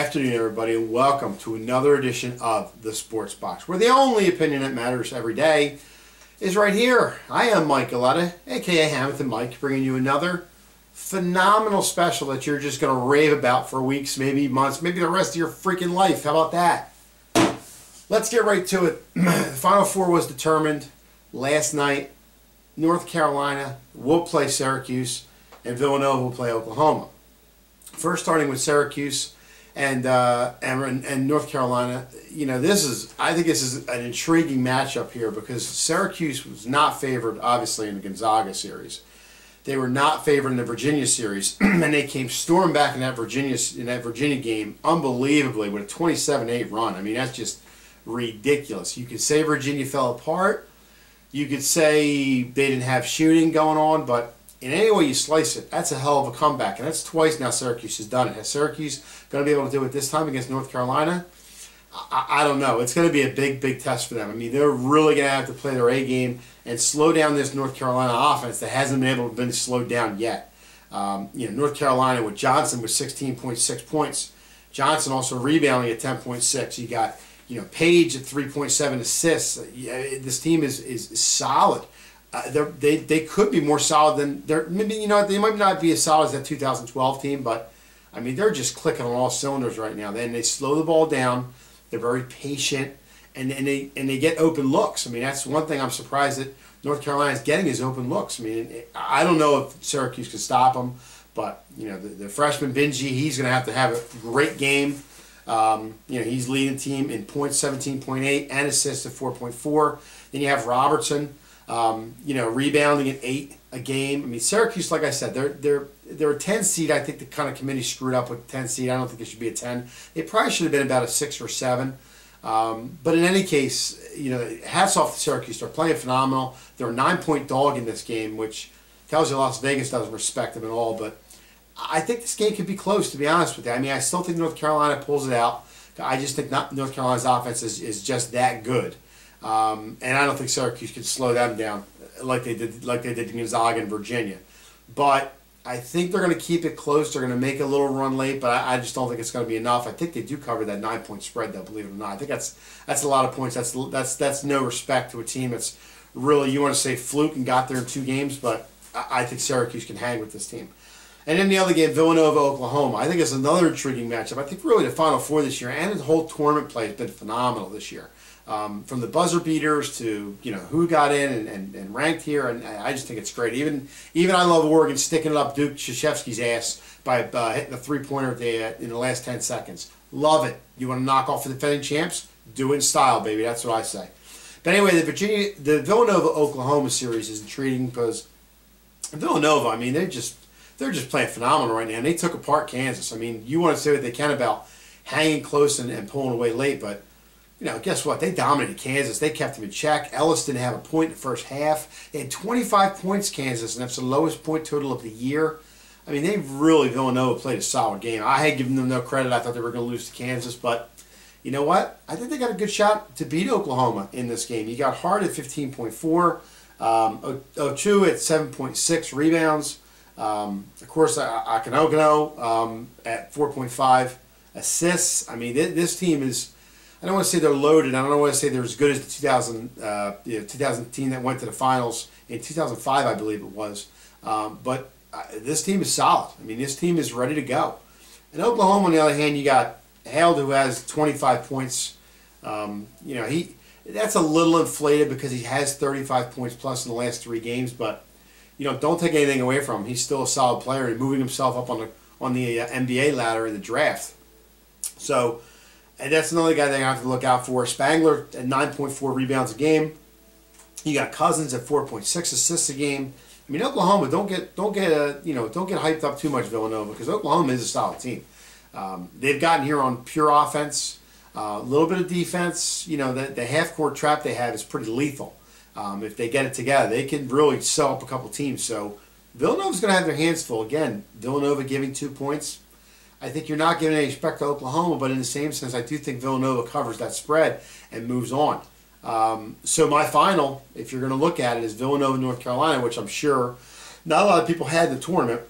afternoon, everybody, and welcome to another edition of The Sports Box, where the only opinion that matters every day is right here. I am Mike Galetta, a.k.a. Hamilton Mike, bringing you another phenomenal special that you're just going to rave about for weeks, maybe months, maybe the rest of your freaking life. How about that? Let's get right to it. The Final Four was determined last night. North Carolina will play Syracuse, and Villanova will play Oklahoma. First, starting with Syracuse and North Carolina, you know, I think this is an intriguing matchup here because Syracuse was not favored, obviously, in the Gonzaga series. They were not favored in the Virginia series, and they came storming back in that Virginia game, unbelievably, with a 27-8 run. I mean, that's just ridiculous. You could say Virginia fell apart. You could say they didn't have shooting going on, but in any way you slice it, that's a hell of a comeback. And that's twice now Syracuse has done it. Has Syracuse going to be able to do it this time against North Carolina? I don't know. It's going to be a big, big test for them. I mean, they're really going to have to play their A game and slow down this North Carolina offense that hasn't been able to be slowed down yet. North Carolina with Johnson with 16.6 points. Johnson also rebounding at 10.6. You got, Page at 3.7 assists. This team is solid. They could be more solid than they might not be as solid as that 2012 team, but I mean they're just clicking on all cylinders right now. Then they slow the ball down. They're very patient, and they get open looks. I mean that's one thing I'm surprised that North Carolina is getting is open looks. I mean I don't know if Syracuse can stop them, but the freshman Benji, he's going to have a great game. He's leading the team in points 17.8 and assists at 4.4. Then you have Robertson. Rebounding at 8 a game. I mean, Syracuse, like I said, they're a 10 seed. I think the kind of committee screwed up with 10 seed. I don't think it should be a 10. It probably should have been about a 6 or 7. But in any case, hats off to Syracuse. They're playing phenomenal. They're a 9-point dog in this game, which tells you Las Vegas doesn't respect them at all. But I think this game could be close, to be honest with you. I mean, I still think North Carolina pulls it out. I just think North Carolina's offense is just that good. And I don't think Syracuse could slow them down like they did in Gonzaga and Virginia. But I think they're going to keep it close. They're going to make a little run late, but I just don't think it's going to be enough. I think they do cover that 9-point spread, though. Believe it or not, I think that's a lot of points. That's no respect to a team that's really, you want to say, fluke and got there in 2 games, but I think Syracuse can hang with this team. And then the other game, Villanova, Oklahoma. I think it's another intriguing matchup. I think really the Final Four this year and the whole tournament play has been phenomenal this year. From the buzzer beaters to who got in and ranked here, and I just think it's great. Even I love Oregon sticking it up Duke Krzyzewski's ass by hitting the 3-pointer in the last 10 seconds. Love it. You want to knock off the defending champs? Do it in style, baby. That's what I say. But anyway, the Villanova Oklahoma series is intriguing because Villanova, I mean, they're just playing phenomenal right now. And they took apart Kansas. I mean, you want to say what they can about hanging close and pulling away late, but guess what? They dominated Kansas. They kept them in check. Ellis didn't have a point in the first half. They had 25 points, Kansas, and that's the lowest point total of the year. I mean, Villanova played a solid game. I had given them no credit. I thought they were going to lose to Kansas, but you know what? I think they got a good shot to beat Oklahoma in this game. You got Hart at 15.4, Ochu at 7.6 rebounds. Of course, Akinogano at 4.5 assists. I mean, this team is, I don't want to say they're loaded. I don't want to say they're as good as the 2000 team that went to the finals in 2005, I believe it was. But this team is solid. I mean, this team is ready to go. And Oklahoma, on the other hand, you got Held, who has 25 points. That's a little inflated because he has 35 points plus in the last 3 games. But don't take anything away from him. He's still a solid player and moving himself up on the NBA ladder in the draft. So. And that's another guy that you have to look out for. Spangler at 9.4 rebounds a game. You got Cousins at 4.6 assists a game. I mean, Oklahoma, don't get hyped up too much, Villanova, because Oklahoma is a solid team. They've gotten here on pure offense, a little bit of defense. The half-court trap they have is pretty lethal. If they get it together, they can really sell up a couple teams. So Villanova's going to have their hands full. Again, Villanova giving 2 points. I think you're not giving any respect to Oklahoma, but in the same sense, I do think Villanova covers that spread and moves on. So my final, if you're going to look at it, is Villanova, North Carolina, which I'm sure not a lot of people had in the tournament.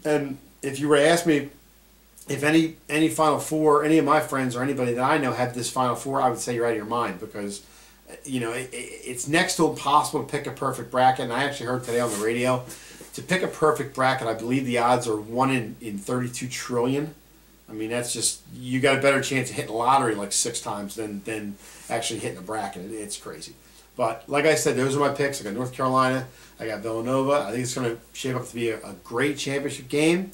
And if you were to ask me if any Final Four, any of my friends or anybody that I know had this Final Four, I would say you're out of your mind, because it's next to impossible to pick a perfect bracket. And I actually heard today on the radio, to pick a perfect bracket, I believe the odds are 1 in 32 trillion. I mean, that's just, you got a better chance of hitting the lottery like 6 times than actually hitting a bracket. It's crazy. But like I said, those are my picks. I got North Carolina. I got Villanova. I think it's going to shape up to be a great championship game.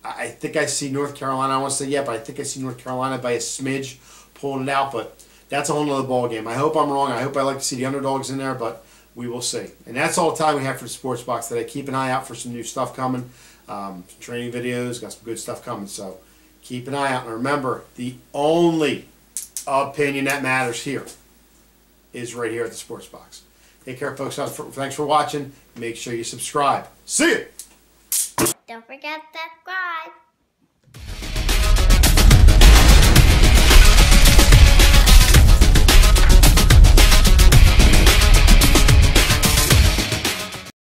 I think I see North Carolina. I won't say yet, but I think I see North Carolina by a smidge pulling it out. But that's a whole nother ball game. I hope I'm wrong. I hope I like to see the underdogs in there, but we will see. And that's all the time we have for the Sports Box today. Keep an eye out for some new stuff coming. Some training videos. Got some good stuff coming. So keep an eye out. And remember, the only opinion that matters here is right here at the Sports Box. Take care, folks. Thanks for watching. Make sure you subscribe. See you. Don't forget to subscribe.